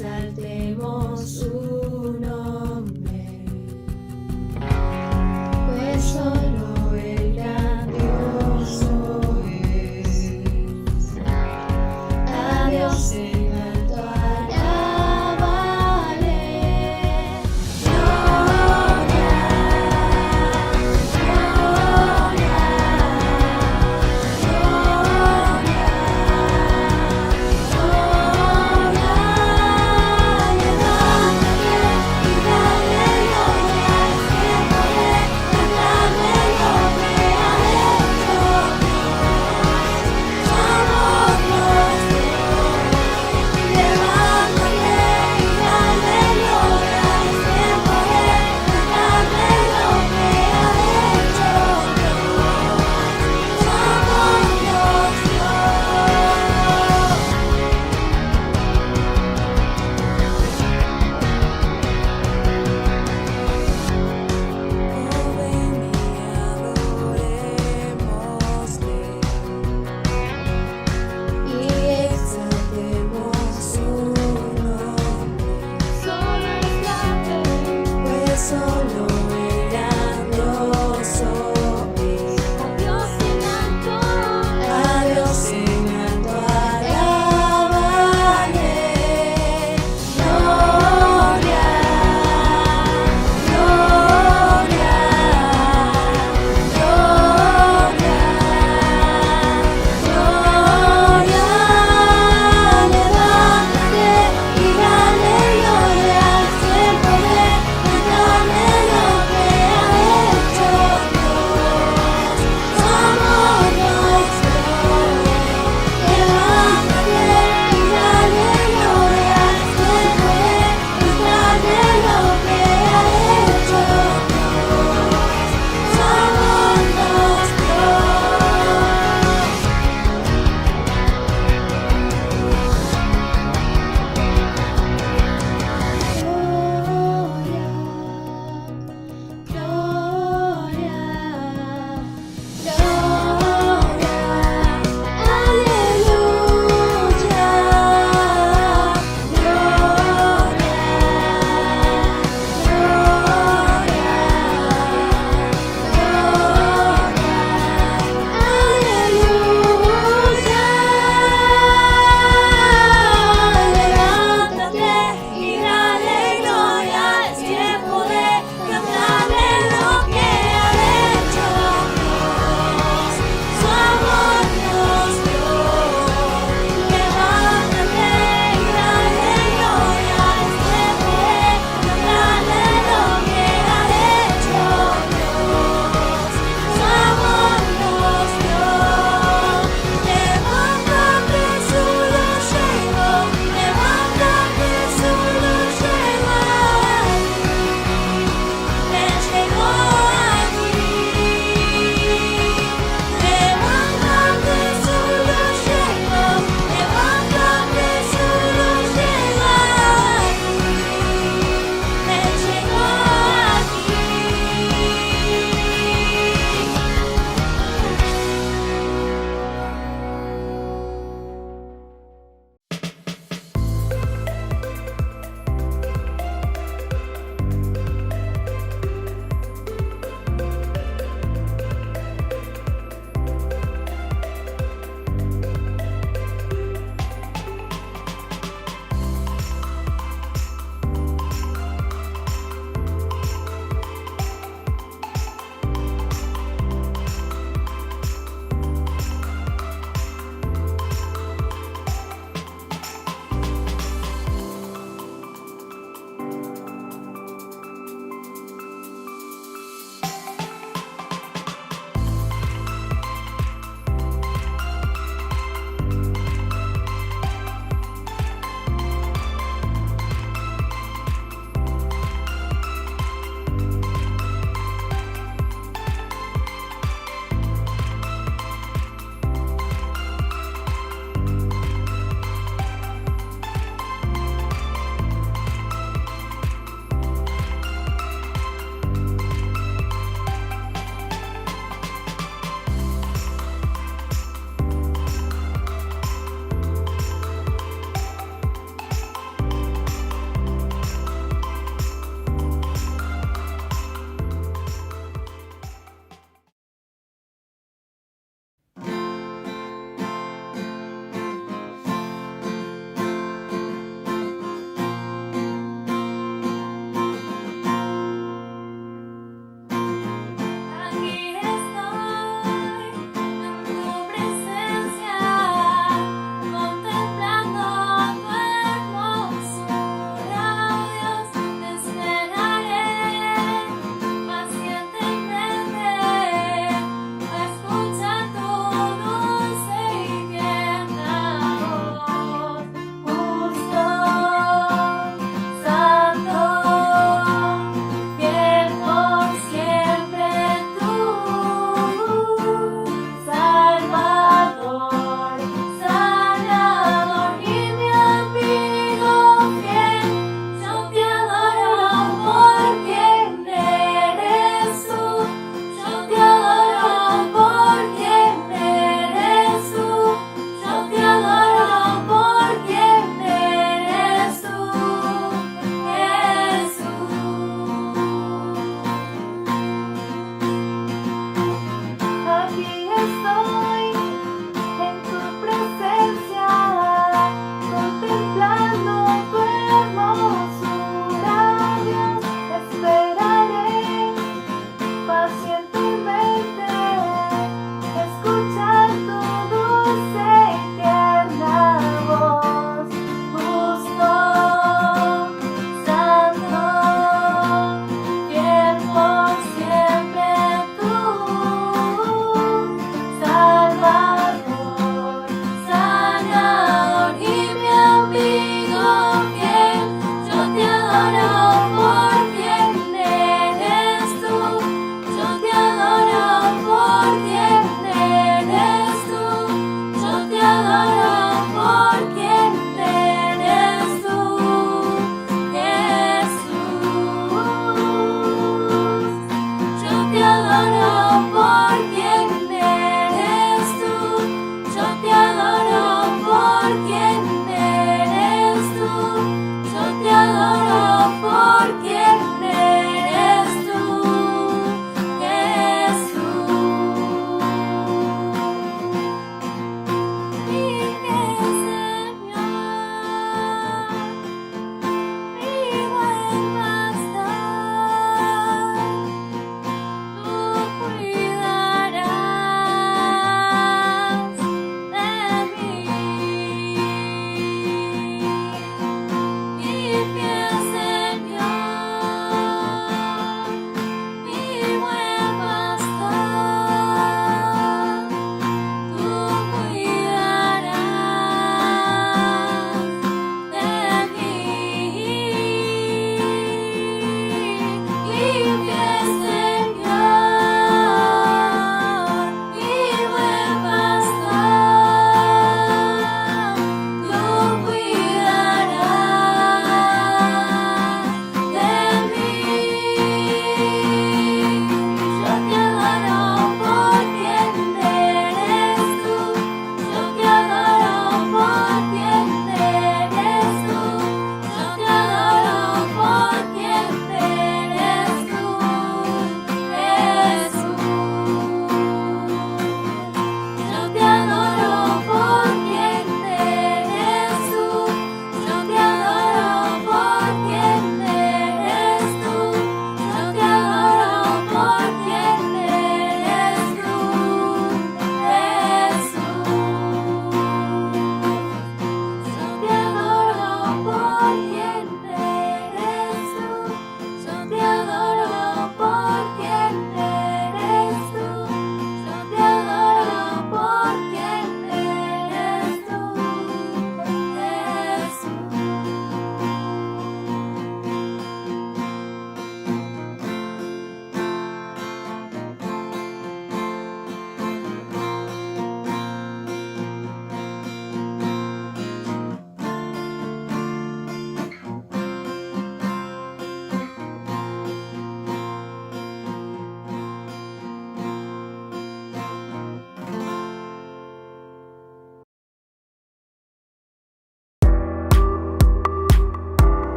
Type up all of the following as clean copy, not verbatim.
exaltemos su nombre, pues solo el grandioso es. A Dios en alto alábale, gloria, gloria,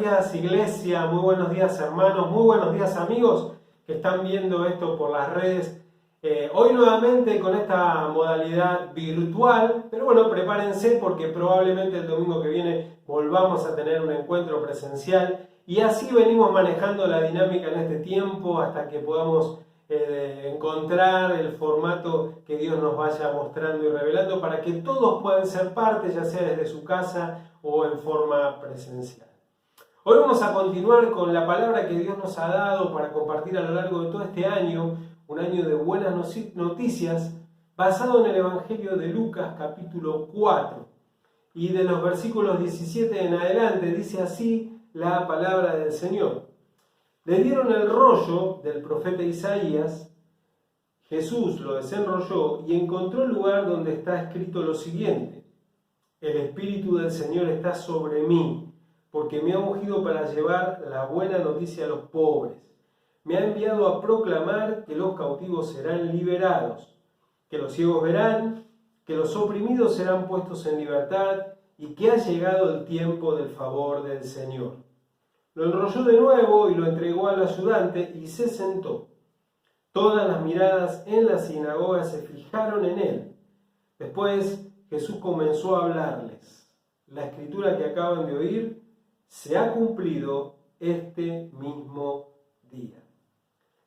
días iglesia, muy buenos días hermanos, muy buenos días amigos que están viendo esto por las redes. Hoy nuevamente con esta modalidad virtual, pero bueno, prepárense porque probablemente el domingo que viene volvamos a tener un encuentro presencial y así venimos manejando la dinámica en este tiempo hasta que podamos encontrar el formato que Dios nos vaya mostrando y revelando para que todos puedan ser parte, ya sea desde su casa o en forma presencial. Hoy vamos a continuar con la palabra que Dios nos ha dado para compartir a lo largo de todo este año, un año de buenas noticias, basado en el Evangelio de Lucas capítulo 4. Y de los versículos 17 en adelante dice así la palabra del Señor. Le dieron el rollo del profeta Isaías, Jesús lo desenrolló y encontró el lugar donde está escrito lo siguiente: el Espíritu del Señor está sobre mí, porque me ha ungido para llevar la buena noticia a los pobres. Me ha enviado a proclamar que los cautivos serán liberados, que los ciegos verán, que los oprimidos serán puestos en libertad y que ha llegado el tiempo del favor del Señor. Lo enrolló de nuevo y lo entregó al ayudante y se sentó. Todas las miradas en la sinagoga se fijaron en él. Después Jesús comenzó a hablarles. La escritura que acaban de oír se ha cumplido este mismo día.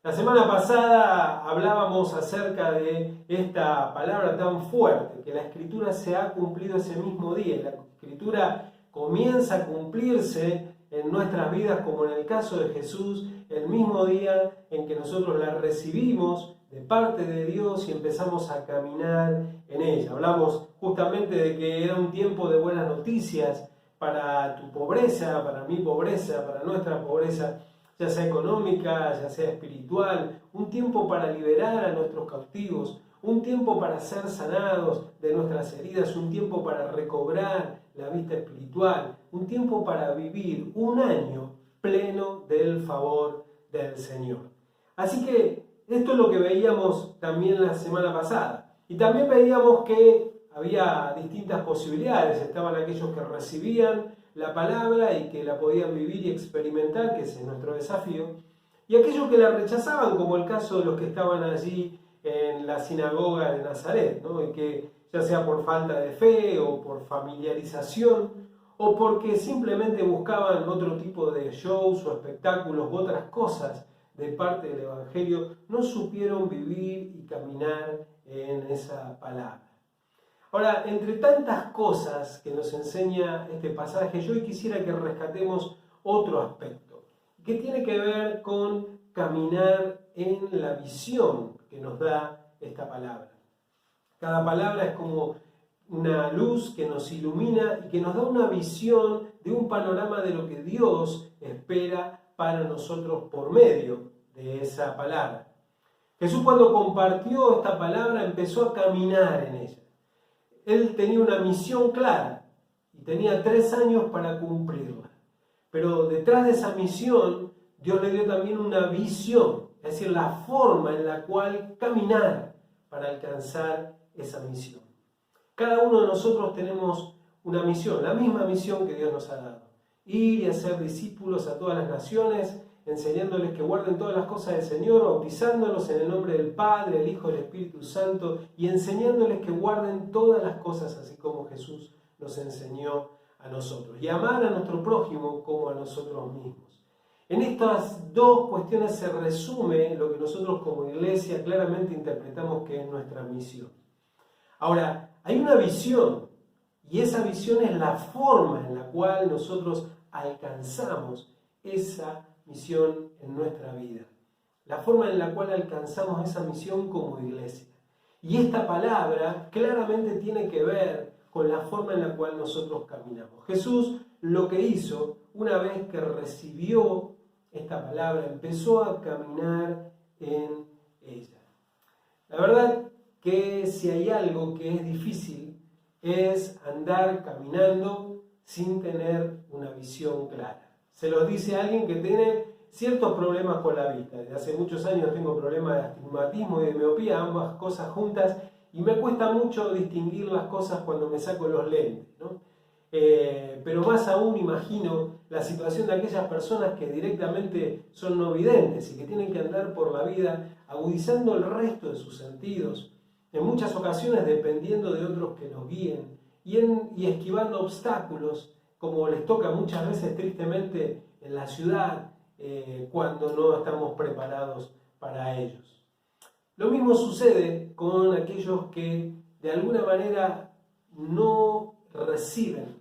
La semana pasada hablábamos acerca de esta palabra tan fuerte, que la escritura se ha cumplido ese mismo día. La escritura comienza a cumplirse en nuestras vidas, como en el caso de Jesús, el mismo día en que nosotros la recibimos de parte de Dios y empezamos a caminar en ella. Hablamos justamente de que era un tiempo de buenas noticias para tu pobreza, para mi pobreza, para nuestra pobreza, ya sea económica, ya sea espiritual, un tiempo para liberar a nuestros cautivos, un tiempo para ser sanados de nuestras heridas, un tiempo para recobrar la vista espiritual, un tiempo para vivir un año pleno del favor del Señor. Así que esto es lo que veíamos también la semana pasada. Y también veíamos que había distintas posibilidades. Estaban aquellos que recibían la palabra y que la podían vivir y experimentar, que ese es nuestro desafío, y aquellos que la rechazaban, como el caso de los que estaban allí en la sinagoga de Nazaret, ¿no? Y que ya sea por falta de fe o por familiarización o porque simplemente buscaban otro tipo de shows o espectáculos u otras cosas de parte del Evangelio, no supieron vivir y caminar en esa palabra. Ahora, entre tantas cosas que nos enseña este pasaje, yo hoy quisiera que rescatemos otro aspecto, que tiene que ver con caminar en la visión que nos da esta palabra. Cada palabra es como una luz que nos ilumina y que nos da una visión de un panorama de lo que Dios espera para nosotros por medio de esa palabra. Jesús, cuando compartió esta palabra, empezó a caminar en ella. Él tenía una misión clara y tenía 3 años para cumplirla. Pero detrás de esa misión, Dios le dio también una visión, es decir, la forma en la cual caminar para alcanzar esa misión. Cada uno de nosotros tenemos una misión, la misma misión que Dios nos ha dado. Ir y hacer discípulos a todas las naciones, enseñándoles que guarden todas las cosas del Señor, bautizándolos en el nombre del Padre, del Hijo y del Espíritu Santo, y enseñándoles que guarden todas las cosas así como Jesús nos enseñó a nosotros. Y amar a nuestro prójimo como a nosotros mismos. En estas dos cuestiones se resume lo que nosotros como iglesia claramente interpretamos que es nuestra misión. Ahora, hay una visión, y esa visión es la forma en la cual nosotros alcanzamos esa misión en nuestra vida. La forma en la cual alcanzamos esa misión como iglesia. Y esta palabra claramente tiene que ver con la forma en la cual nosotros caminamos. Jesús lo que hizo, una vez que recibió esta palabra, empezó a caminar en ella. La verdad que si hay algo que es difícil es andar caminando sin tener una visión clara. Se los dice alguien que tiene ciertos problemas con la vista. Desde hace muchos años tengo problemas de astigmatismo y de miopía, ambas cosas juntas, y me cuesta mucho distinguir las cosas cuando me saco los lentes, ¿no? pero más aún imagino la situación de aquellas personas que directamente son no videntes y que tienen que andar por la vida agudizando el resto de sus sentidos, en muchas ocasiones dependiendo de otros que los guíen y esquivando obstáculos, como les toca muchas veces tristemente en la ciudad cuando no estamos preparados para ellos. Lo mismo sucede con aquellos que de alguna manera no reciben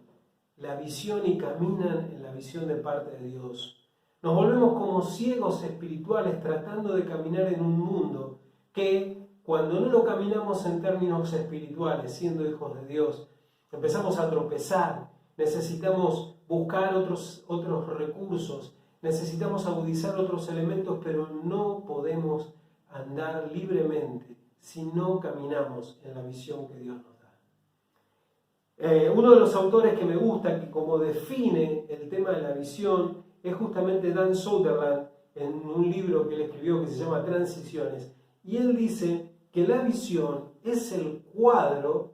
la visión y caminan en la visión de parte de Dios. Nos volvemos como ciegos espirituales tratando de caminar en un mundo que cuando no lo caminamos en términos espirituales, siendo hijos de Dios, empezamos a tropezar, necesitamos buscar otros recursos, necesitamos agudizar otros elementos, pero no podemos andar libremente si no caminamos en la visión que Dios nos da. Uno de los autores que me gusta, que como define el tema de la visión, es justamente Dan Sutherland, en un libro que él escribió que se llama Transiciones, y él dice que la visión es el cuadro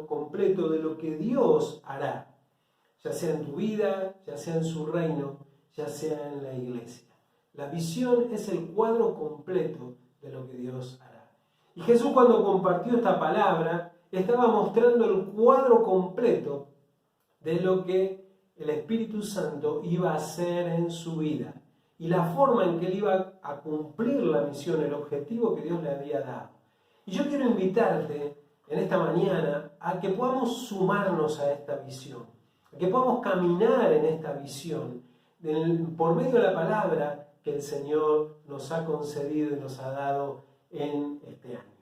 completo de lo que Dios hará, ya sea en tu vida, ya sea en su reino, ya sea en la iglesia. La visión es el cuadro completo de lo que Dios hará. Y Jesús, cuando compartió esta palabra, estaba mostrando el cuadro completo de lo que el Espíritu Santo iba a hacer en su vida y la forma en que él iba a cumplir la misión, el objetivo que Dios le había dado. Y yo quiero invitarte en esta mañana a que podamos sumarnos a esta visión, a que podamos caminar en esta visión por medio de la palabra que el Señor nos ha concedido y nos ha dado en este año.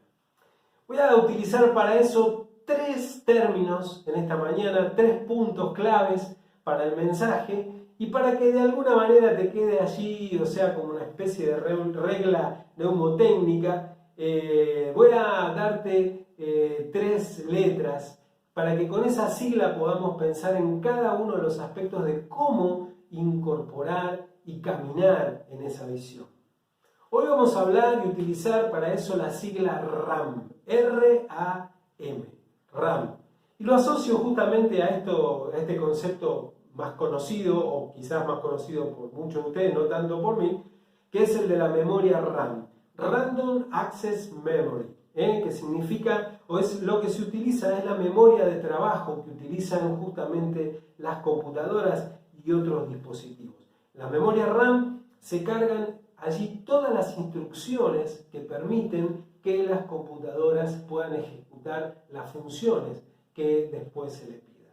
Voy a utilizar para eso 3 términos en esta mañana, 3 puntos claves para el mensaje y para que de alguna manera te quede allí, o sea, como una especie de regla neumotécnica. Voy a darte 3 letras para que con esa sigla podamos pensar en cada uno de los aspectos de cómo incorporar y caminar en esa visión. Hoy vamos a hablar y utilizar para eso la sigla RAM, R-A-M, RAM. Y lo asocio justamente a este concepto más conocido, o quizás más conocido por muchos de ustedes, no tanto por mí, que es el de la memoria RAM, Random Access Memory, que significa, o es lo que se utiliza, es la memoria de trabajo que utilizan justamente las computadoras y otros dispositivos. La memoria RAM se cargan allí todas las instrucciones que permiten que las computadoras puedan ejecutar las funciones que después se le pida.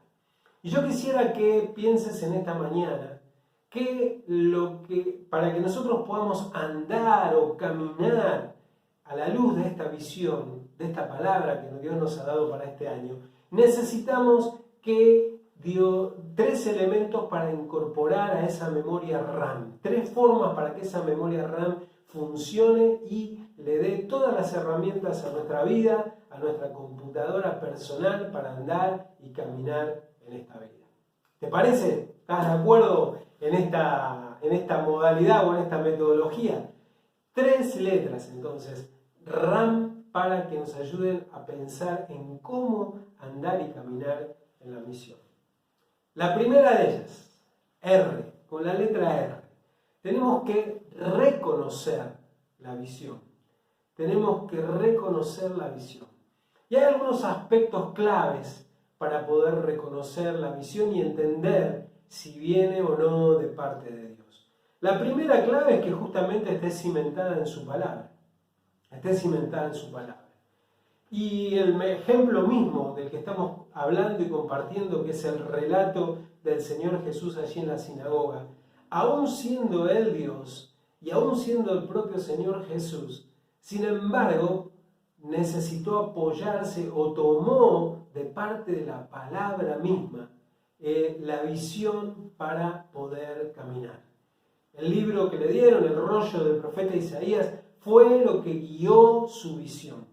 Y yo quisiera que pienses en esta mañana que para que nosotros podamos andar o caminar a la luz de esta visión, de esta palabra que Dios nos ha dado para este año, necesitamos que dio 3 elementos para incorporar a esa memoria RAM, 3 formas para que esa memoria RAM funcione y le dé todas las herramientas a nuestra vida, a nuestra computadora personal para andar y caminar en esta vida. ¿Te parece? ¿Estás de acuerdo en esta modalidad o en esta metodología? 3 letras entonces, RAM, para que nos ayuden a pensar en cómo andar y caminar en la misión. La primera de ellas, R, con la letra R. Tenemos que reconocer la visión. Tenemos que reconocer la visión. Y hay algunos aspectos claves para poder reconocer la visión y entender si viene o no de parte de Dios. La primera clave es que justamente esté cimentada en su palabra. Esté cimentada en su palabra. Y el ejemplo mismo del que estamos hablando y compartiendo, que es el relato del Señor Jesús allí en la sinagoga, aún siendo Él Dios y aún siendo el propio Señor Jesús, sin embargo, necesitó apoyarse o tomó de parte de la palabra misma la visión para poder caminar. El libro que le dieron, el rollo del profeta Isaías, fue lo que guió su visión.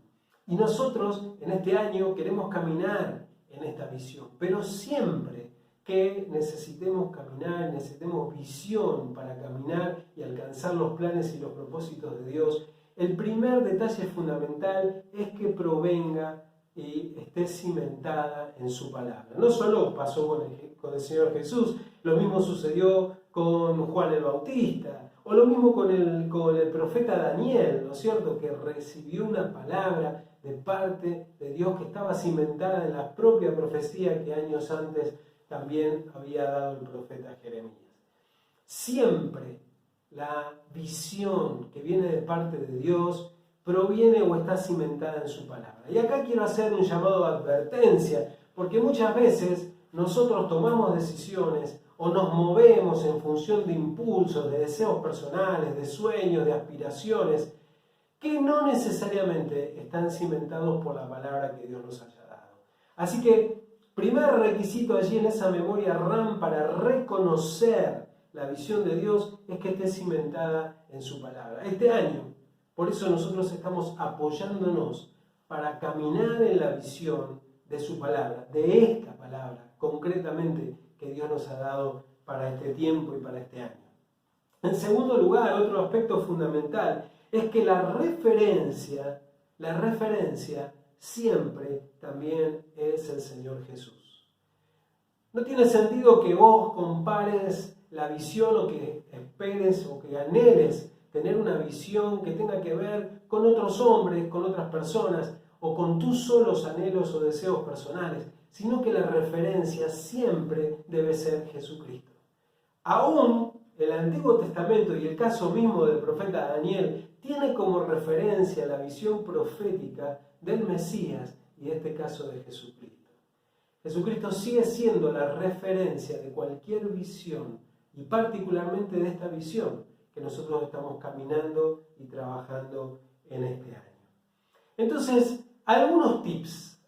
Y nosotros en este año queremos caminar en esta visión, pero siempre que necesitemos caminar, necesitemos visión para caminar y alcanzar los planes y los propósitos de Dios, el primer detalle fundamental es que provenga y esté cimentada en su palabra. No solo pasó con el Señor Jesús, lo mismo sucedió con Juan el Bautista, o lo mismo con el profeta Daniel, ¿no es cierto?, que recibió una palabra de parte de Dios que estaba cimentada en la propia profecía que años antes también había dado el profeta Jeremías. Siempre la visión que viene de parte de Dios proviene o está cimentada en su palabra. Y acá quiero hacer un llamado a advertencia, porque muchas veces nosotros tomamos decisiones o nos movemos en función de impulsos, de deseos personales, de sueños, de aspiraciones, que no necesariamente están cimentados por la palabra que Dios nos haya dado. Así que, primer requisito allí en esa memoria RAM para reconocer la visión de Dios es que esté cimentada en su palabra. Este año, por eso nosotros estamos apoyándonos para caminar en la visión de su palabra, de esta palabra, concretamente, que Dios nos ha dado para este tiempo y para este año. En segundo lugar, otro aspecto fundamental es que la referencia siempre también es el Señor Jesús. No tiene sentido que vos compares la visión o que esperes o que anheles tener una visión que tenga que ver con otros hombres, con otras personas o con tus solos anhelos o deseos personales, sino que la referencia siempre debe ser Jesucristo. Aún el Antiguo Testamento y el caso mismo del profeta Daniel tiene como referencia la visión profética del Mesías y en este caso de Jesucristo. Jesucristo sigue siendo la referencia de cualquier visión y particularmente de esta visión que nosotros estamos caminando y trabajando en este año. Entonces, algunos tips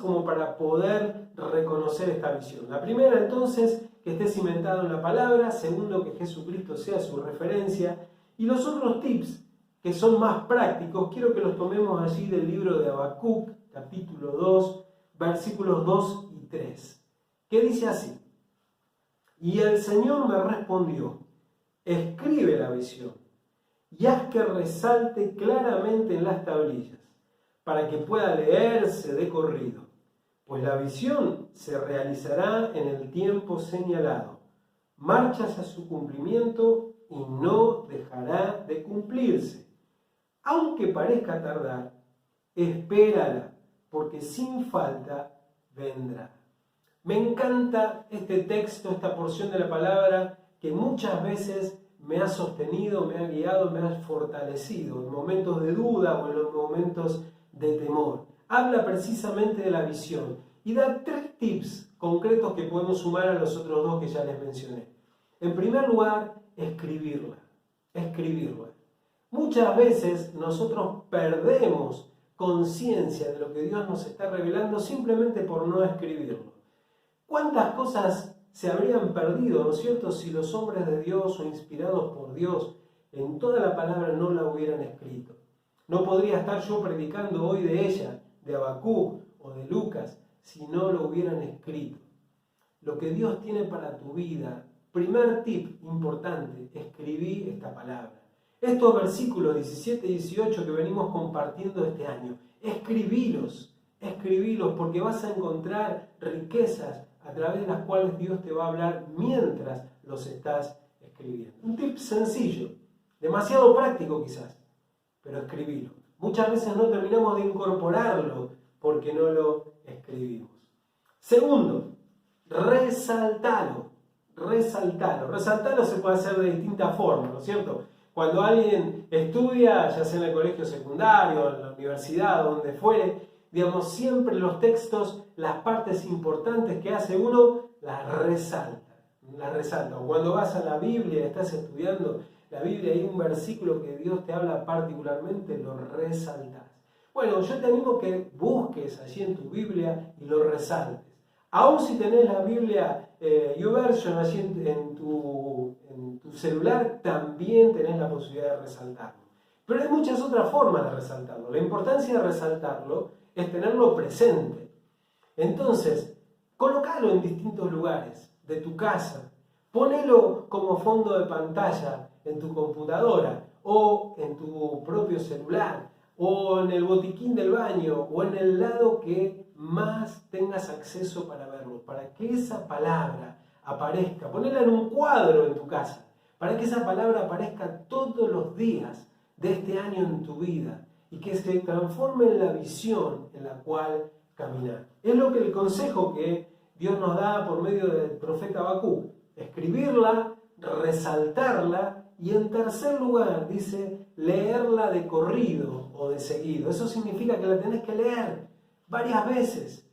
como para poder reconocer esta visión. La primera, entonces, que esté cimentado en la palabra. Segundo, que Jesucristo sea su referencia. Y los otros tips, que son más prácticos, quiero que los tomemos allí del libro de Habacuc, capítulo 2, versículos 2 y 3, que dice así: Y el Señor me respondió, escribe la visión y haz que resalte claramente en las tablillas, para que pueda leerse de corrido, pues la visión se realizará en el tiempo señalado, marcha hacia su cumplimiento y no dejará de cumplirse. Aunque parezca tardar, espérala, porque sin falta vendrá. Me encanta este texto, esta porción de la palabra que muchas veces me ha sostenido, me ha guiado, me ha fortalecido en momentos de duda o en los momentos de temor. Habla precisamente de la visión y da 3 tips concretos que podemos sumar a los otros 2 que ya les mencioné. En primer lugar, escribirla. Muchas veces nosotros perdemos conciencia de lo que Dios nos está revelando simplemente por no escribirlo. ¿Cuántas cosas se habrían perdido, ¿no es cierto?, si los hombres de Dios o inspirados por Dios en toda la palabra no la hubieran escrito? No podría estar yo predicando hoy de ella, de Habacuc o de Lucas, si no lo hubieran escrito. Lo que Dios tiene para tu vida, primer tip importante, escribí esta palabra. Estos versículos 17 y 18 que venimos compartiendo este año, escribílos, porque vas a encontrar riquezas a través de las cuales Dios te va a hablar mientras los estás escribiendo. Un tip sencillo, demasiado práctico quizás, pero escribilo. Muchas veces no terminamos de incorporarlo porque no lo escribimos. Segundo, resaltalo. Resaltarlo se puede hacer de distintas formas, ¿no es cierto? Cuando alguien estudia, ya sea en el colegio secundario, en la universidad, donde fuere, digamos, siempre los textos, las partes importantes que hace uno, las resalta. O cuando vas a la Biblia, estás estudiando la Biblia, hay un versículo que Dios te habla particularmente, lo resaltas. Bueno, yo te animo que busques allí en tu Biblia y lo resaltes. Aún si tenés la Biblia YouVersion allí en tu celular, también tenés la posibilidad de resaltarlo. Pero hay muchas otras formas de resaltarlo. La importancia de resaltarlo es tenerlo presente. Entonces, colócalo en distintos lugares de tu casa. Ponelo como fondo de pantalla en tu computadora o en tu propio celular. o en el botiquín del baño, o en el lado que más tengas acceso para verlo, para que esa palabra aparezca. Ponela en un cuadro en tu casa, para que esa palabra aparezca todos los días de este año en tu vida y que se transforme en la visión en la cual caminar. Es lo que el consejo que Dios nos da por medio del profeta Habacuc: escribirla, resaltarla y, en tercer lugar, dice, leerla de corrido o de seguido. Eso significa que la tenés que leer varias veces.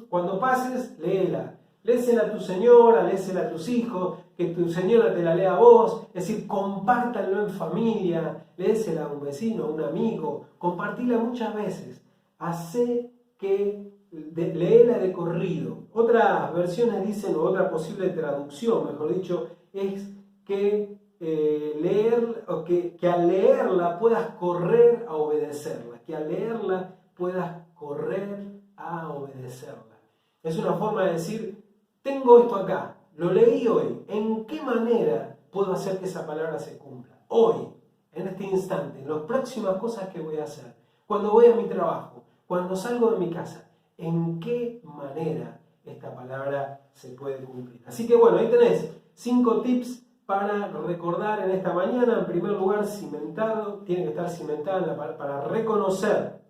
Cuando pases, léela. Lésela a tu señora, lésela a tus hijos, que tu señora te la lea a vos. Es decir, compártanlo en familia, lésela a un vecino, a un amigo, compartila muchas veces. Hacé que léela de corrido. Otras versiones dicen, o otra posible traducción, mejor dicho, es que que al leerla puedas correr a obedecerla, que al leerla puedas correr a obedecerla. Es una forma de decir, tengo esto acá, lo leí hoy, ¿en qué manera puedo hacer que esa palabra se cumpla? Hoy, en este instante, en las próximas cosas que voy a hacer, cuando voy a mi trabajo, cuando salgo de mi casa, ¿en qué manera esta palabra se puede cumplir? Así que bueno, ahí tenés 5 tips para recordar en esta mañana. En primer lugar, cimentado, tiene que estar cimentada para reconocer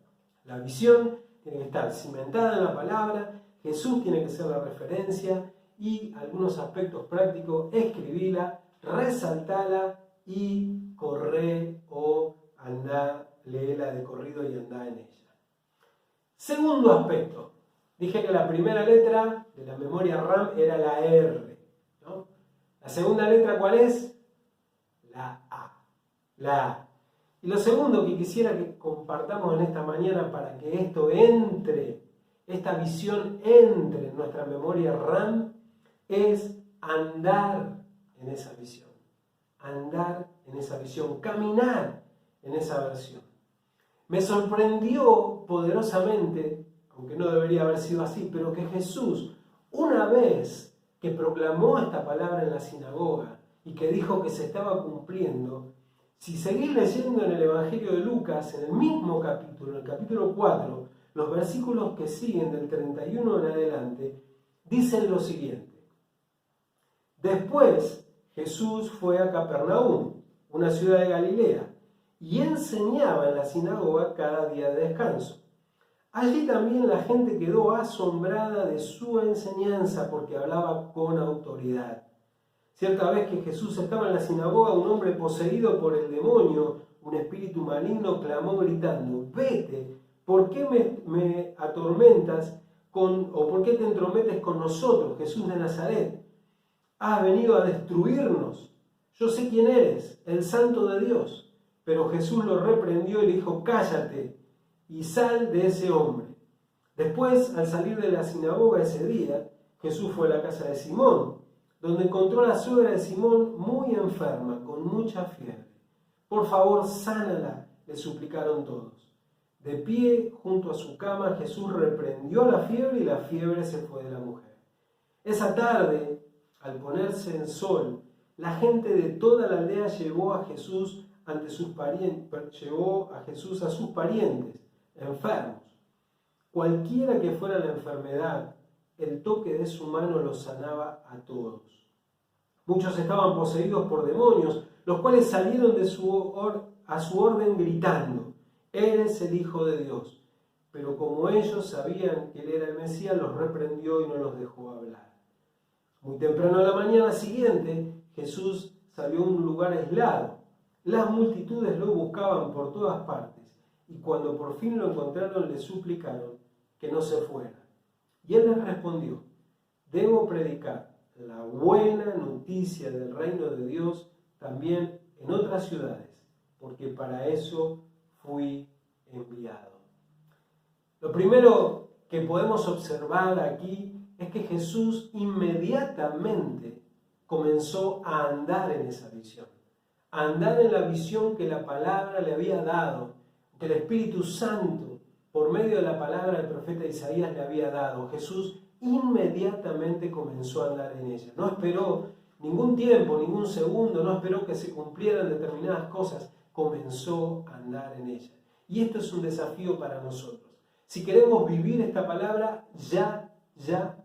la visión, tiene que estar cimentada en la palabra. Jesús tiene que ser la referencia, y algunos aspectos prácticos: escribila, resaltala y corre o andá, léela de corrido y andá en ella. Segundo aspecto, dije que la primera letra de la memoria RAM era la R, ¿no? La segunda letra, ¿cuál es? La A. La A. Y lo segundo que quisiera que compartamos en esta mañana para que esto entre, esta visión entre en nuestra memoria RAM, es andar en esa visión. Andar en esa visión, caminar en esa visión. Me sorprendió poderosamente, aunque no debería haber sido así, pero que Jesús, una vez que proclamó esta palabra en la sinagoga y que dijo que se estaba cumpliendo, si seguís leyendo en el Evangelio de Lucas, en el mismo capítulo, en el capítulo 4, los versículos que siguen del 31 en adelante, dicen lo siguiente: después Jesús fue a Capernaum, una ciudad de Galilea, y enseñaba en la sinagoga cada día de descanso. Allí también la gente quedó asombrada de su enseñanza, porque hablaba con autoridad. Cierta vez que Jesús estaba en la sinagoga, un hombre poseído por el demonio, un espíritu maligno, clamó gritando: vete, ¿por qué me atormentas o por qué te entrometes con nosotros, Jesús de Nazaret? ¿Has venido a destruirnos? Yo sé quién eres, el Santo de Dios. Pero Jesús lo reprendió y le dijo: cállate y sal de ese hombre. Después, al salir de la sinagoga ese día, Jesús fue a la casa de Simón, donde encontró a la suegra de Simón muy enferma, con mucha fiebre. Por favor, sánala, le suplicaron todos. De pie, junto a su cama, Jesús reprendió la fiebre y la fiebre se fue de la mujer. Esa tarde, al ponerse el sol, la gente de toda la aldea llevó a Jesús a sus parientes enfermos. Cualquiera que fuera la enfermedad, el toque de su mano los sanaba a todos. Muchos estaban poseídos por demonios, los cuales salieron a su orden gritando: eres el Hijo de Dios. Pero como ellos sabían que él era el Mesías, los reprendió y no los dejó hablar. Muy temprano a la mañana siguiente, Jesús salió a un lugar aislado. Las multitudes lo buscaban por todas partes, y cuando por fin lo encontraron, le suplicaron que no se fuera. Y él les respondió: debo predicar la buena noticia del reino de Dios también en otras ciudades, porque para eso fui enviado. Lo primero que podemos observar aquí es que Jesús inmediatamente comenzó a andar en esa visión, a andar en la visión que la palabra le había dado, que el Espíritu Santo, por medio de la palabra del profeta Isaías, le había dado. Jesús inmediatamente comenzó a andar en ella. No esperó ningún tiempo, ningún segundo, no esperó que se cumplieran determinadas cosas. Comenzó a andar en ella. Y esto es un desafío para nosotros. Si queremos vivir esta palabra, ya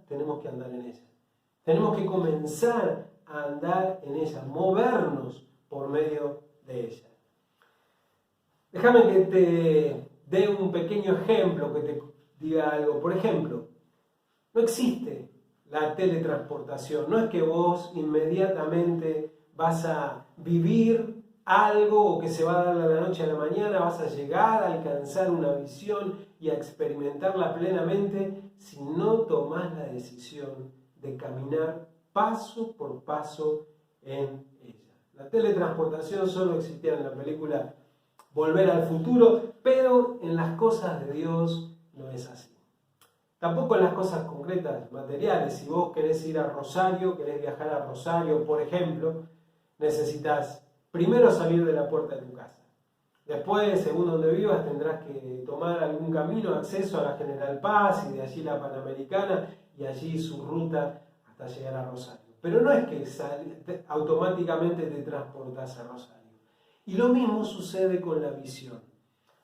tenemos que andar en ella. Tenemos que comenzar a andar en ella, movernos por medio de ella. Déjame que te dé un pequeño ejemplo, que te diga algo. Por ejemplo, no existe la teletransportación. No es que vos inmediatamente vas a vivir algo o que se va a dar de la noche a la mañana, vas a llegar a alcanzar una visión y a experimentarla plenamente si no tomás la decisión de caminar paso por paso en ella. La teletransportación solo existía en la película Volver al Futuro, pero en las cosas de Dios no es así. Tampoco en las cosas concretas, materiales. Si vos querés ir a Rosario, querés viajar a Rosario, por ejemplo, necesitas primero salir de la puerta de tu casa. Después, según donde vivas, tendrás que tomar algún camino, acceso a la General Paz y de allí la Panamericana y allí su ruta hasta llegar a Rosario. Pero no es que automáticamente te transportas a Rosario. Y lo mismo sucede con la visión.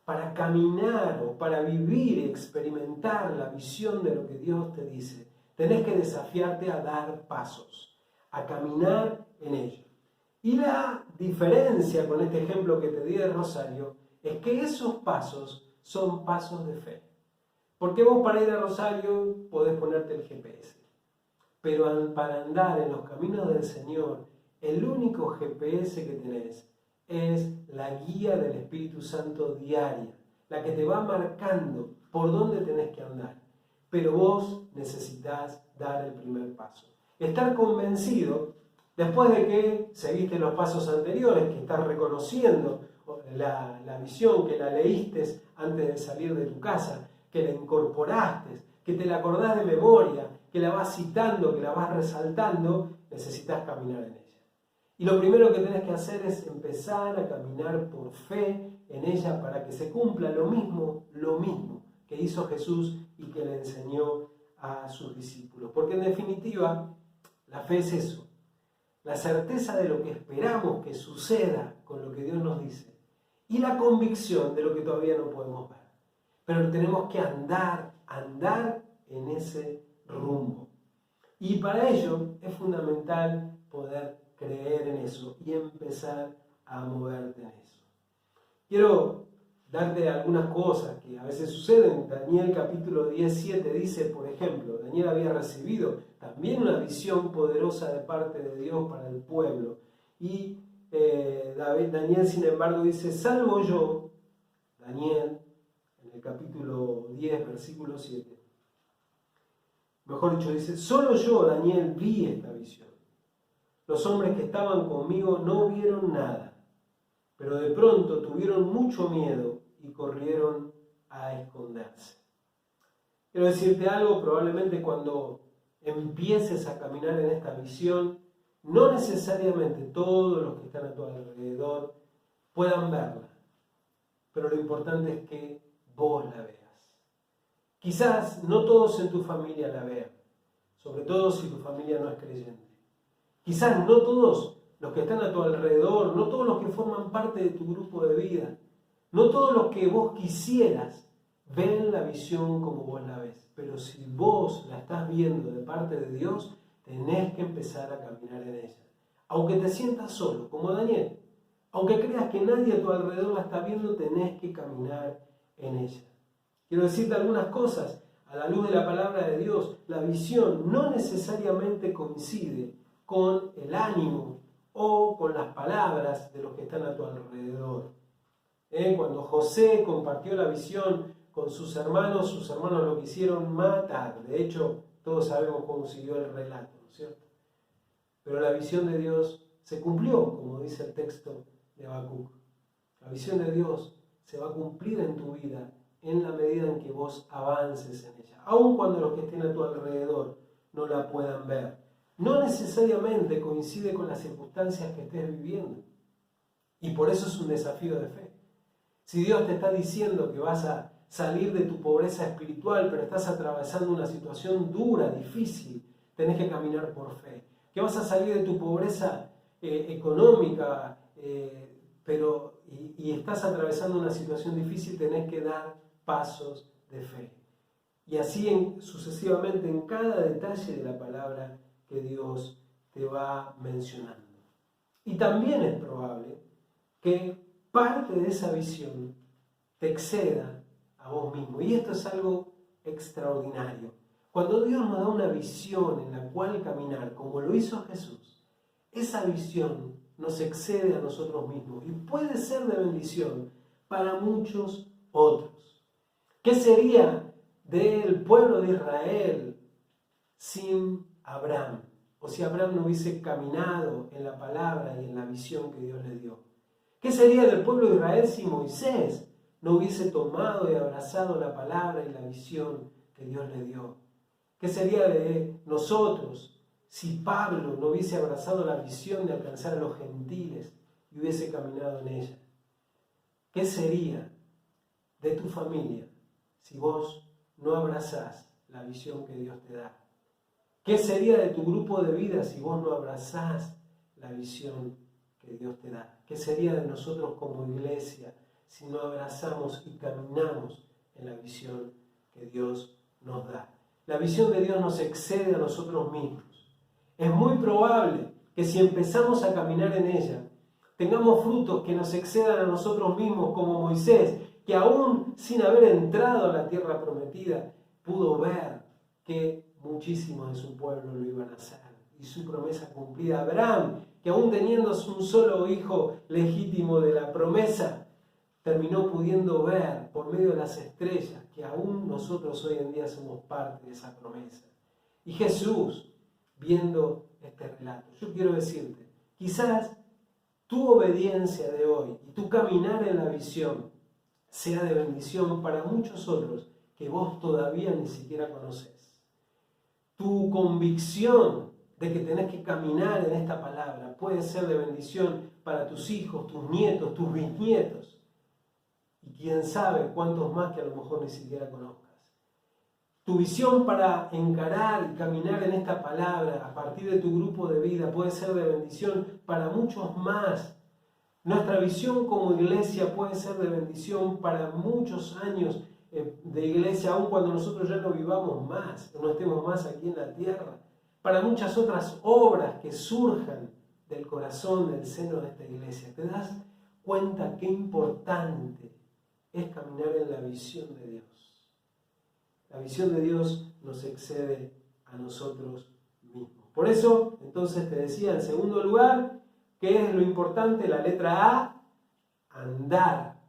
Para caminar o para vivir y experimentar la visión de lo que Dios te dice, tenés que desafiarte a dar pasos, a caminar en ello. Y la diferencia con este ejemplo que te di de Rosario es que esos pasos son pasos de fe. Porque vos para ir a Rosario podés ponerte el GPS, pero para andar en los caminos del Señor, el único GPS que tenés es la guía del Espíritu Santo diaria, la que te va marcando por dónde tenés que andar. Pero vos necesitas dar el primer paso. Estar convencido, después de que seguiste los pasos anteriores, que estás reconociendo la visión, que la leíste antes de salir de tu casa, que la incorporaste, que te la acordás de memoria, que la vas citando, que la vas resaltando, necesitas caminar en ella. Y lo primero que tenés que hacer es empezar a caminar por fe en ella para que se cumpla lo mismo que hizo Jesús y que le enseñó a sus discípulos. Porque en definitiva, la fe es eso, la certeza de lo que esperamos que suceda con lo que Dios nos dice y la convicción de lo que todavía no podemos ver. Pero tenemos que andar en ese rumbo. Y para ello es fundamental poder creer en eso y empezar a moverte en eso. Quiero darte algunas cosas que a veces suceden. Daniel capítulo 17 dice, por ejemplo, Daniel había recibido también una visión poderosa de parte de Dios para el pueblo. Y Daniel, sin embargo, dice, salvo yo, Daniel, en el capítulo 10, versículo 7, mejor dicho, dice, solo yo, Daniel, vi esta visión. Los hombres que estaban conmigo no vieron nada, pero de pronto tuvieron mucho miedo y corrieron a esconderse. Quiero decirte algo, probablemente cuando empieces a caminar en esta visión, no necesariamente todos los que están a tu alrededor puedan verla, pero lo importante es que vos la veas. Quizás no todos en tu familia la vean, sobre todo si tu familia no es creyente. Quizás no todos los que están a tu alrededor, no todos los que forman parte de tu grupo de vida, no todos los que vos quisieras ven la visión como vos la ves. Pero si vos la estás viendo de parte de Dios, tenés que empezar a caminar en ella. Aunque te sientas solo, como Daniel, aunque creas que nadie a tu alrededor la está viendo, tenés que caminar en ella. Quiero decirte algunas cosas a la luz de la palabra de Dios. La visión no necesariamente coincide con el ánimo o con las palabras de los que están a tu alrededor. Cuando José compartió la visión con sus hermanos lo quisieron matar. De hecho, todos sabemos cómo siguió el relato, ¿no es cierto? Pero la visión de Dios se cumplió, como dice el texto de Habacuc. La visión de Dios se va a cumplir en tu vida en la medida en que vos avances en ella, aun cuando los que estén a tu alrededor no la puedan ver. No necesariamente coincide con las circunstancias que estés viviendo. Y por eso es un desafío de fe. Si Dios te está diciendo que vas a salir de tu pobreza espiritual, pero estás atravesando una situación dura, difícil, tenés que caminar por fe. Que vas a salir de tu pobreza económica, y estás atravesando una situación difícil, tenés que dar pasos de fe. Y así sucesivamente en cada detalle de la palabra que Dios te va mencionando. Y también es probable que parte de esa visión te exceda a vos mismo. Y esto es algo extraordinario. Cuando Dios nos da una visión en la cual caminar, como lo hizo Jesús, esa visión nos excede a nosotros mismos y puede ser de bendición para muchos otros. ¿Qué sería del pueblo de Israel sin Abraham? O si Abraham no hubiese caminado en la palabra y en la visión que Dios le dio. ¿Qué sería del pueblo de Israel si Moisés no hubiese tomado y abrazado la palabra y la visión que Dios le dio? ¿Qué sería de nosotros si Pablo no hubiese abrazado la visión de alcanzar a los gentiles y hubiese caminado en ella? ¿Qué sería de tu familia si vos no abrazás la visión que Dios te da? ¿Qué sería de tu grupo de vida si vos no abrazás la visión que Dios te da? ¿Qué sería de nosotros como iglesia si no abrazamos y caminamos en la visión que Dios nos da? La visión de Dios nos excede a nosotros mismos. Es muy probable que si empezamos a caminar en ella, tengamos frutos que nos excedan a nosotros mismos, como Moisés, que aún sin haber entrado a la tierra prometida, pudo ver que muchísimos de su pueblo lo iban a hacer y su promesa cumplida. Abraham, que aún teniendo un solo hijo legítimo de la promesa, terminó pudiendo ver por medio de las estrellas que aún nosotros hoy en día somos parte de esa promesa. Y Jesús, viendo este relato, yo quiero decirte, quizás tu obediencia de hoy y tu caminar en la visión sea de bendición para muchos otros que vos todavía ni siquiera conocés. Tu convicción de que tenés que caminar en esta palabra puede ser de bendición para tus hijos, tus nietos, tus bisnietos. Y quién sabe cuántos más que a lo mejor ni siquiera conozcas. Tu visión para encarar y caminar en esta palabra a partir de tu grupo de vida puede ser de bendición para muchos más. Nuestra visión como iglesia puede ser de bendición para muchos años de iglesia, aun cuando nosotros ya no vivamos más, no estemos más aquí en la tierra, para muchas otras obras que surjan del corazón, del seno de esta iglesia. ¿Te das cuenta qué importante es caminar en la visión de Dios? La visión de Dios nos excede a nosotros mismos. Por eso, entonces te decía, en segundo lugar, ¿qué es lo importante? La letra A, andar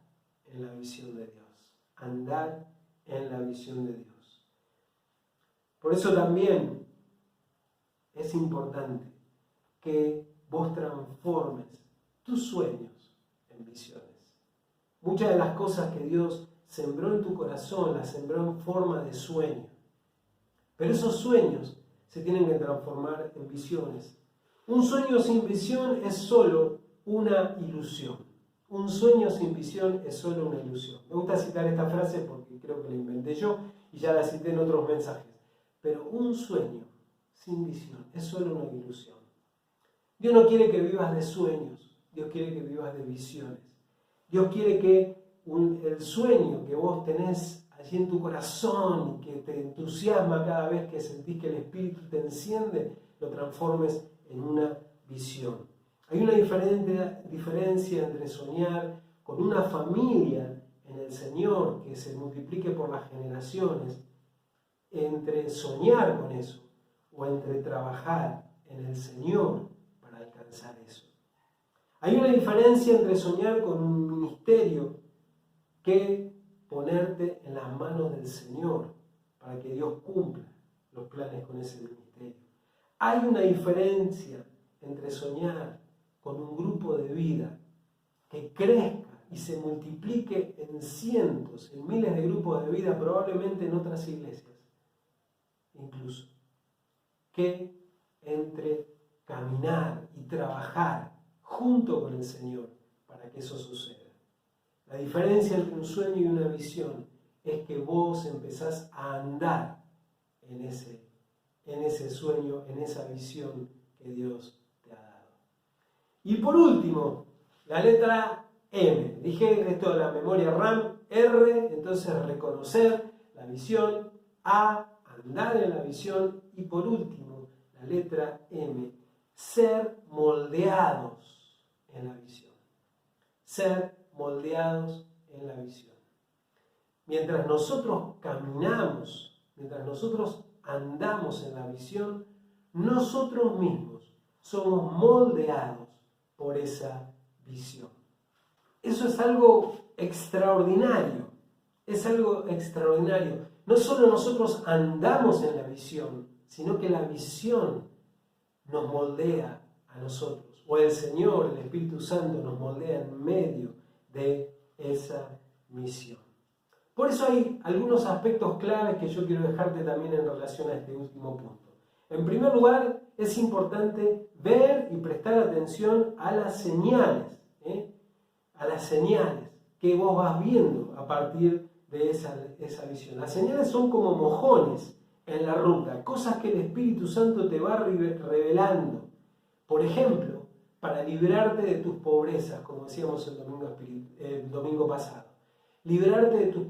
en la visión de Dios. Andar en la visión de Dios. Por eso también es importante que vos transformes tus sueños en visiones. Muchas de las cosas que Dios sembró en tu corazón, las sembró en forma de sueño. Pero esos sueños se tienen que transformar en visiones. Un sueño sin visión es solo una ilusión. Un sueño sin visión es solo una ilusión. Me gusta citar esta frase porque creo que la inventé yo y ya la cité en otros mensajes. Pero un sueño sin visión es solo una ilusión. Dios no quiere que vivas de sueños, Dios quiere que vivas de visiones. Dios quiere que el sueño que vos tenés allí en tu corazón y que te entusiasma cada vez que sentís que el Espíritu te enciende, lo transformes en una visión. Hay una diferencia entre soñar con una familia en el Señor que se multiplique por las generaciones, entre soñar con eso o entre trabajar en el Señor para alcanzar eso. Hay una diferencia entre soñar con un ministerio que ponerte en las manos del Señor para que Dios cumpla los planes con ese ministerio. Hay una diferencia entre soñar con un grupo de vida que crezca y se multiplique en cientos, en miles de grupos de vida, probablemente en otras iglesias, incluso, que entre caminar y trabajar junto con el Señor para que eso suceda. La diferencia entre un sueño y una visión es que vos empezás a andar en ese sueño, en esa visión que Dios te ha dado. Y por último, la letra M. Dije esto de la memoria RAM, R, entonces reconocer la visión, A, andar en la visión y por último, la letra M, ser moldeados en la visión. Ser moldeados en la visión. Mientras nosotros caminamos, mientras nosotros andamos en la visión, nosotros mismos somos moldeados por esa visión. Eso es algo extraordinario, es algo extraordinario. No solo nosotros andamos en la visión, sino que la visión nos moldea a nosotros, o el Señor, el Espíritu Santo, nos moldea en medio de esa misión. Por eso hay algunos aspectos claves que yo quiero dejarte también en relación a este último punto. En primer lugar, es importante ver y prestar atención a las señales, a las señales que vos vas viendo a partir de esa visión. Las señales son como mojones en la ruta, cosas que el Espíritu Santo te va revelando. Por ejemplo, para librarte de tus pobrezas, como decíamos el domingo pasado. Librarte de tus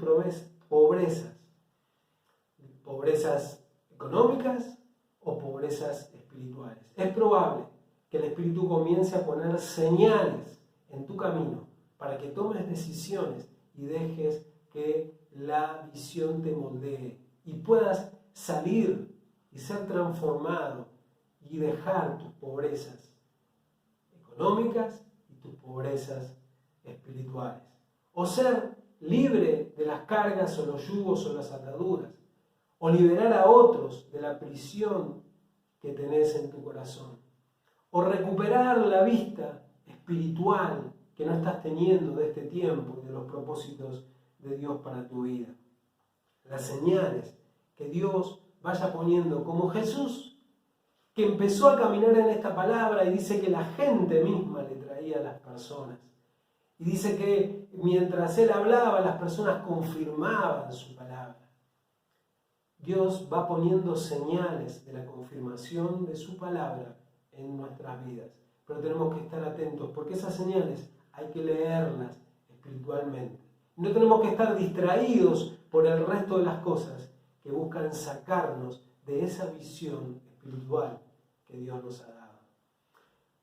pobrezas económicas o pobrezas espirituales. Es probable que el Espíritu comience a poner señales en tu camino para que tomes decisiones y dejes que la visión te moldee y puedas salir y ser transformado y dejar tus pobrezas económicas y tus pobrezas espirituales. O ser libre de las cargas o los yugos o las ataduras. O liberar a otros de la prisión que tenés en tu corazón. O recuperar la vista espiritual que no estás teniendo de este tiempo y de los propósitos de Dios para tu vida. Las señales que Dios vaya poniendo, como Jesús, que empezó a caminar en esta palabra y dice que la gente misma le traía a las personas. Y dice que mientras Él hablaba, las personas confirmaban su palabra. Dios va poniendo señales de la confirmación de su palabra en nuestras vidas. Pero tenemos que estar atentos, porque esas señales hay que leerlas espiritualmente. No tenemos que estar distraídos por el resto de las cosas que buscan sacarnos de esa visión espiritual que Dios nos ha dado.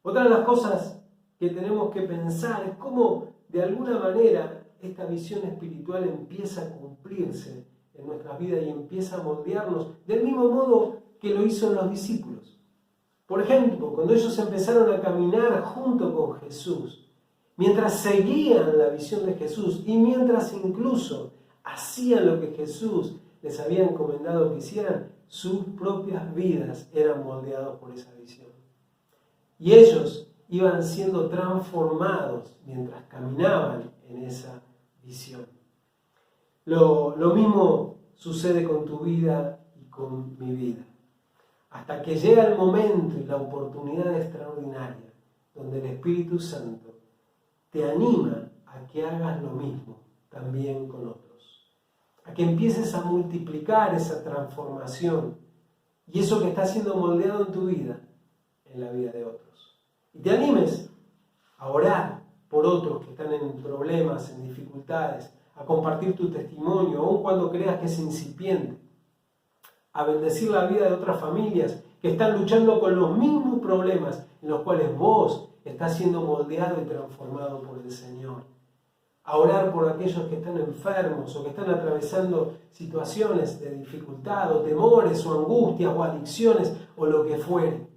Otra de las cosas que tenemos que pensar es cómo de alguna manera esta visión espiritual empieza a cumplirse en nuestras vidas y empieza a moldearnos del mismo modo que lo hizo en los discípulos. Por ejemplo, cuando ellos empezaron a caminar junto con Jesús, mientras seguían la visión de Jesús y mientras incluso hacían lo que Jesús les había encomendado que hicieran, sus propias vidas eran moldeadas por esa visión. Y ellos iban siendo transformados mientras caminaban en esa visión. Lo mismo sucede con tu vida y con mi vida. Hasta que llega el momento y la oportunidad extraordinaria donde el Espíritu Santo te anima a que hagas lo mismo también con otros. A que empieces a multiplicar esa transformación y eso que está siendo moldeado en tu vida, en la vida de otros. Y te animes a orar por otros que están en problemas, en dificultades, a compartir tu testimonio, aun cuando creas que es incipiente, a bendecir la vida de otras familias que están luchando con los mismos problemas en los cuales vos estás siendo moldeado y transformado por el Señor. A orar por aquellos que están enfermos o que están atravesando situaciones de dificultad o temores o angustias o adicciones o lo que fuere.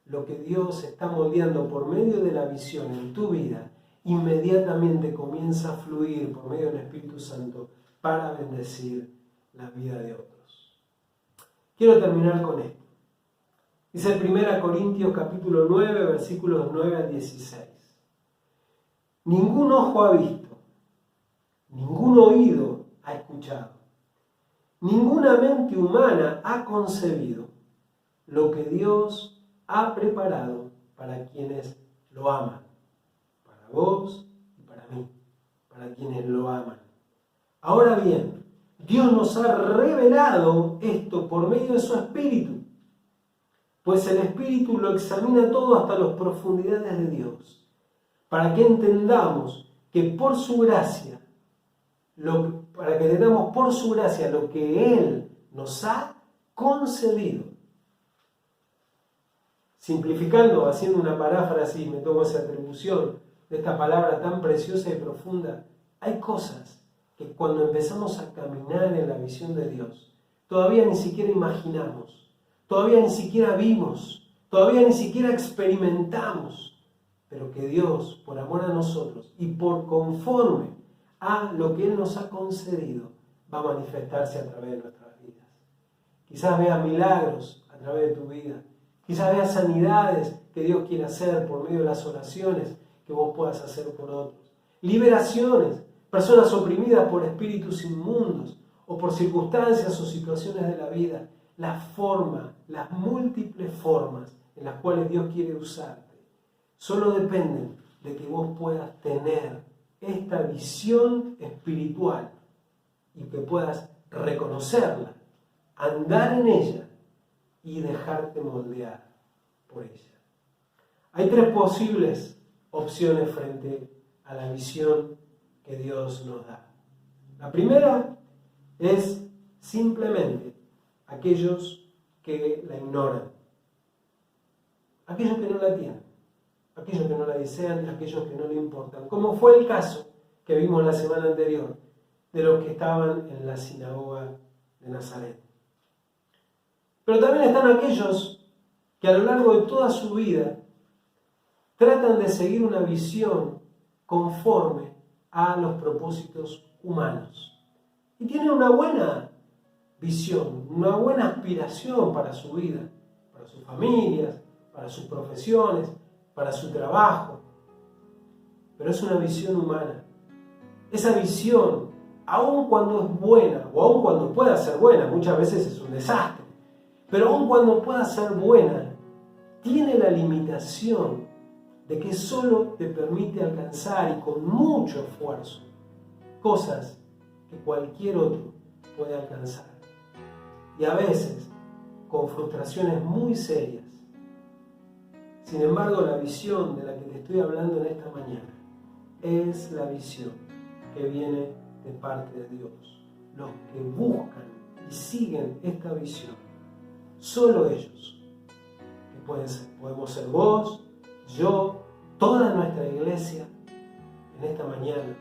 Lo que Dios está moldeando por medio de la visión en tu vida inmediatamente comienza a fluir por medio del Espíritu Santo para bendecir la vida de otros. Quiero terminar con esto. Dice el 1 Corintios capítulo 9, versículos 9 al 16. Ningún ojo ha visto, ningún oído ha escuchado, ninguna mente humana ha concebido lo que Dios ha preparado para quienes lo aman. Para vos y para mí, para quienes lo aman. Ahora bien, Dios nos ha revelado esto por medio de su Espíritu. Pues el Espíritu lo examina todo hasta las profundidades de Dios, para que entendamos que por su gracia, para que tengamos por su gracia lo que Él nos ha concedido. Simplificando, haciendo una paráfrasis, me tomo esa atribución de esta palabra tan preciosa y profunda, hay cosas que cuando empezamos a caminar en la visión de Dios, todavía ni siquiera imaginamos, todavía ni siquiera vimos, todavía ni siquiera experimentamos, pero que Dios, por amor a nosotros y por conforme a lo que Él nos ha concedido, va a manifestarse a través de nuestras vidas. Quizás veas milagros a través de tu vida, quizás veas sanidades que Dios quiere hacer por medio de las oraciones que vos puedas hacer por otros, liberaciones, personas oprimidas por espíritus inmundos o por circunstancias o situaciones de la vida, las múltiples formas en las cuales Dios quiere usarte, solo dependen de que vos puedas tener esta visión espiritual y que puedas reconocerla, andar en ella y dejarte moldear por ella. Hay tres posibles opciones frente a la visión que Dios nos da. La primera es simplemente aquellos que la ignoran, aquellos que no la tienen, aquellos que no la desean, aquellos que no le importan, como fue el caso que vimos la semana anterior de los que estaban en la sinagoga de Nazaret. Pero también están aquellos que a lo largo de toda su vida tratan de seguir una visión conforme a los propósitos humanos. Y tienen una buena visión, una buena aspiración para su vida, para sus familias, para sus profesiones, para su trabajo. Pero es una visión humana. Esa visión, aun cuando es buena, o aun cuando pueda ser buena, muchas veces es un desastre, pero aun cuando pueda ser buena, tiene la limitación de que solo te permite alcanzar, y con mucho esfuerzo, cosas que cualquier otro puede alcanzar. Y a veces con frustraciones muy serias. Sin embargo, la visión de la que te estoy hablando en esta mañana es la visión que viene de parte de Dios. Los que buscan y siguen esta visión, solo ellos, que podemos ser vos, yo, toda nuestra iglesia en esta mañana,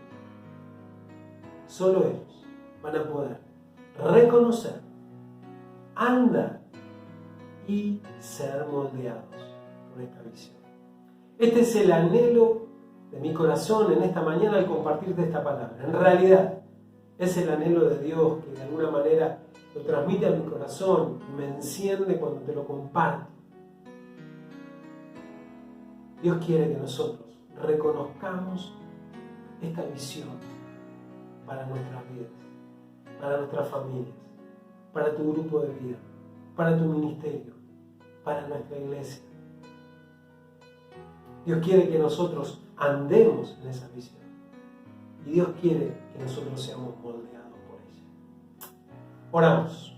solo ellos van a poder reconocer, andar y ser moldeados por esta visión. Este es el anhelo de mi corazón en esta mañana al compartirte esta palabra. En realidad, es el anhelo de Dios que de alguna manera lo transmite a mi corazón y me enciende cuando te lo comparto. Dios quiere que nosotros reconozcamos esta visión para nuestras vidas, para nuestras familias, para tu grupo de vida, para tu ministerio, para nuestra iglesia. Dios quiere que nosotros andemos en esa visión. Y Dios quiere que nosotros seamos moldeados por ella. Oramos.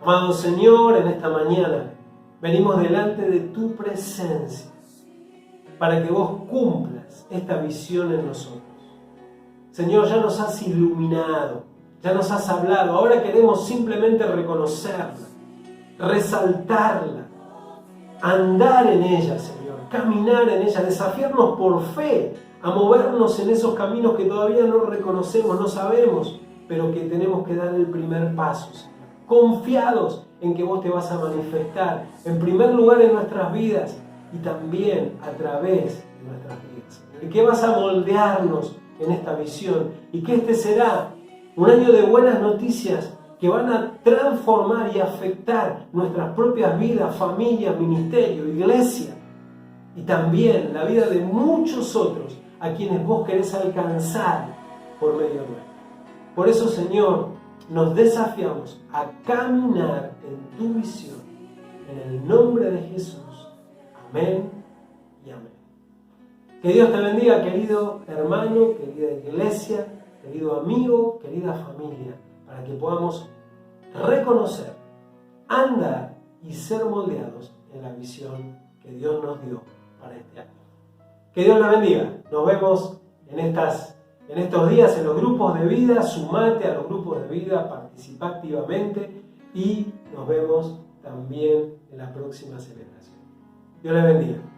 Amado Señor, en esta mañana venimos delante de tu presencia para que vos cumplas esta visión en nosotros. Señor, ya nos has iluminado, ya nos has hablado, ahora queremos simplemente reconocerla, resaltarla, andar en ella, Señor, caminar en ella, desafiarnos por fe a movernos en esos caminos que todavía no reconocemos, no sabemos, pero que tenemos que dar el primer paso, Señor. Confiados en que vos te vas a manifestar, en primer lugar en nuestras vidas y también a través de nuestras vidas, Señor. Y que vas a moldearnos en esta visión y que este será un año de buenas noticias que van a transformar y afectar nuestras propias vidas, familia, ministerio, iglesia y también la vida de muchos otros a quienes vos querés alcanzar por medio nuestro. Por eso, Señor, nos desafiamos a caminar en tu visión. En el nombre de Jesús. Amén y amén. Que Dios te bendiga, querido hermano, querida iglesia, querido amigo, querida familia, para que podamos reconocer, andar y ser moldeados en la visión que Dios nos dio para este año. Que Dios la bendiga. Nos vemos en estos días en los grupos de vida, sumate a los grupos de vida, participa activamente y nos vemos también en la próxima celebración. Dios les bendiga.